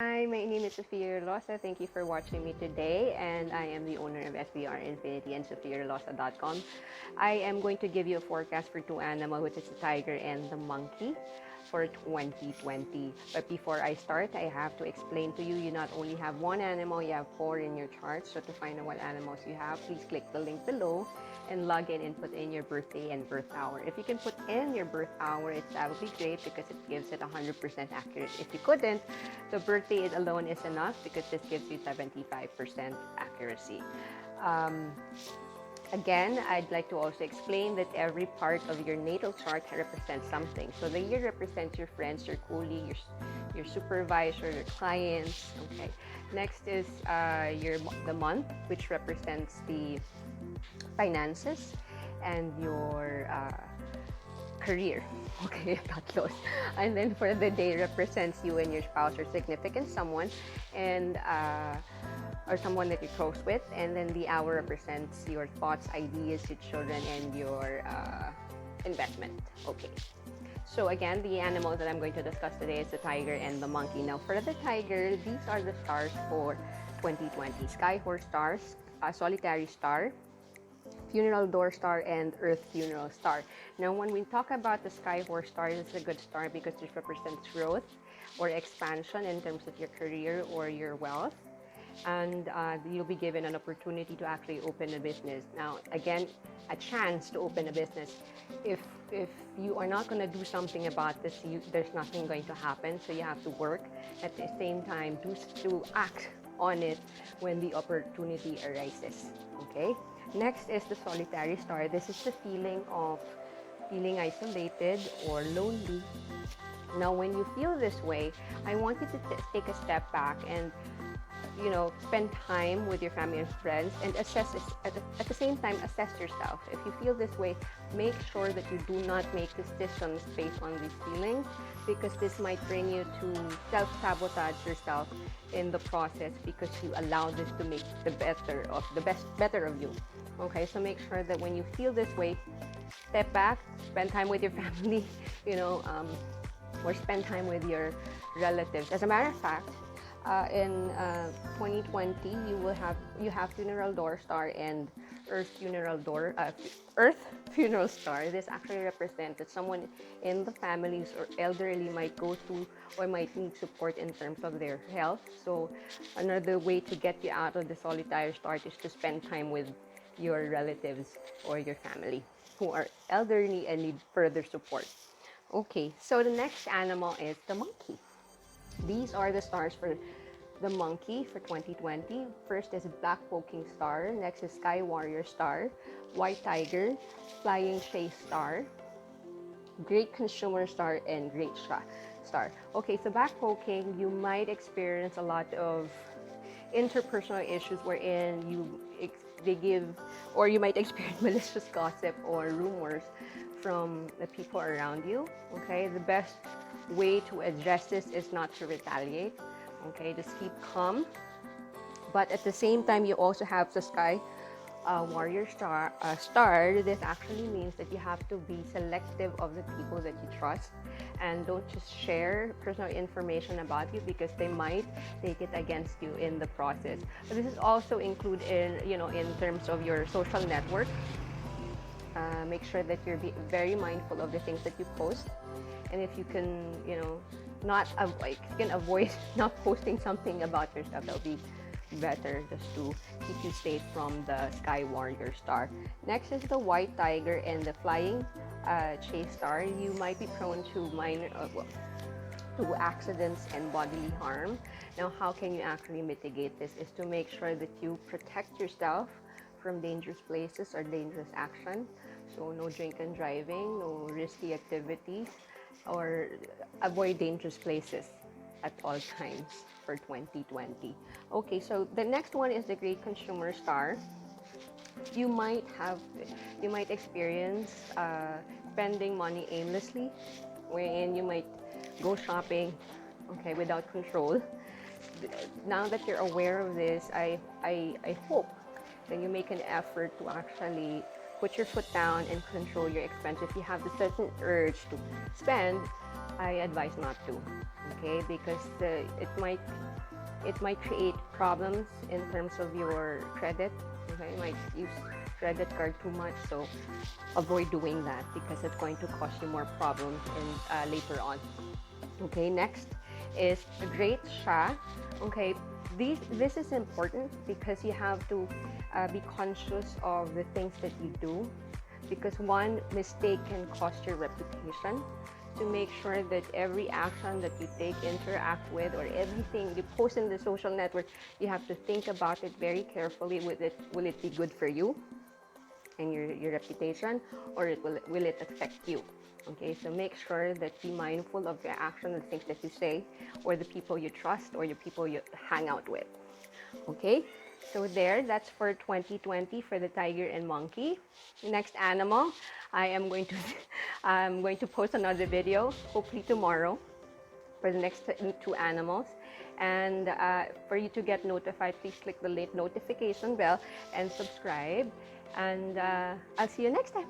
Hi, my name is Sophia Rosa. Thank you for watching me today, and I am the owner of SBR Infinity and SophiaRosa.com. I am going to give you a forecast for two animals, which is the tiger and the monkey for 2020. But before I start, I have to explain to you, you not only have one animal, you have four in your chart. So to find out what animals you have, please click the link below and log in and put in your birthday and birth hour. If you can put in your birth hour, that would be great because it gives it 100% accurate. If you couldn't, the birthday alone is enough because this gives you 75% accuracy. Um, Again, I'd like to also explain that every part of your natal chart represents something. So the year represents your friends, your colleagues, your supervisor, your clients. Okay. Next is the month, which represents the finances and your career. Okay, I got close. And then for the day represents you and your spouse or significant someone, and or someone that you're close with. And then the hour represents your thoughts, ideas, your children, and your investment. Okay. So again, the animals that I'm going to discuss today is the tiger and the monkey. Now for the tiger, these are the stars for 2020. Sky horse stars, solitary star, funeral door star, and earth funeral star. Now when we talk about the sky horse star, it's a good star because this represents growth or expansion in terms of your career or your wealth, and you'll be given an opportunity to actually open a business. Now again, a chance to open a business. If you are not going to do something about this, there's nothing going to happen. So you have to work at the same time to act on it when the opportunity arises. Okay. Next is the solitary star. This is the feeling of feeling isolated or lonely. Now, when you feel this way, I want you to take a step back and spend time with your family and friends and assess this, at the same time assess yourself. If you feel this way, make sure that you do not make decisions based on these feelings, because this might bring you to self-sabotage yourself in the process because you allow this to make better of you. Okay, so make sure that when you feel this way, step back, spend time with your family, you know um, or spend time with your relatives. As a matter of fact, in 2020, you have funeral door star and earth funeral star. This actually represents that someone in the families or elderly might go through or might need support in terms of their health. So another way to get you out of the solitary star is to spend time with your relatives or your family who are elderly and need further support. Okay, so the next animal is the monkey. These are the stars for the monkey for 2020. First is black poking star, next is sky warrior star, white tiger, flying chase star, great consumer star, and great star. Okay, so back poking, you might experience a lot of interpersonal issues wherein they give, or you might experience malicious gossip or rumors from the people around you. Okay, the best way to address this is not to retaliate. Okay, just keep calm, but at the same time you also have the sky warrior star. This actually means that you have to be selective of the people that you trust, and don't just share personal information about you because they might take it against you in the process. But this is also included in terms of your social network. Make sure that you're very mindful of the things that you post, and if you can if you can avoid not posting something about yourself, that'll be better, just to keep you safe from the sky warrior star. Next is the white tiger and the flying chase star. You might be prone to to accidents and bodily harm. Now, how can you actually mitigate this? Is to make sure that you protect yourself from dangerous places or dangerous action. So no drink and driving, no risky activities, or avoid dangerous places at all times for 2020. Okay, so the next one is the great consumer star. You might experience spending money aimlessly, wherein you might go shopping, okay, without control. Now that you're aware of this, I hope that you make an effort to actually put your foot down and control your expense. If you have the certain urge to spend, I advise not to, okay? Because it might create problems in terms of your credit. Okay, you might use credit card too much, so avoid doing that because it's going to cause you more problems in later on. Okay, next is a great sha. Okay, this is important because you have to be conscious of the things that you do, because one mistake can cost your reputation. To make sure that every action that you take, interact with, or everything you post in the social network, you have to think about it very carefully. Will it be good for you and your reputation, or will it affect you? Okay, so make sure that be mindful of your action, the things that you say, or the people you trust, or your people you hang out with. Okay, so that's for 2020 for the tiger and monkey. Next animal, I'm going to post another video, hopefully tomorrow, for the next two animals. And for you to get notified, please click the notification bell and subscribe. And I'll see you next time.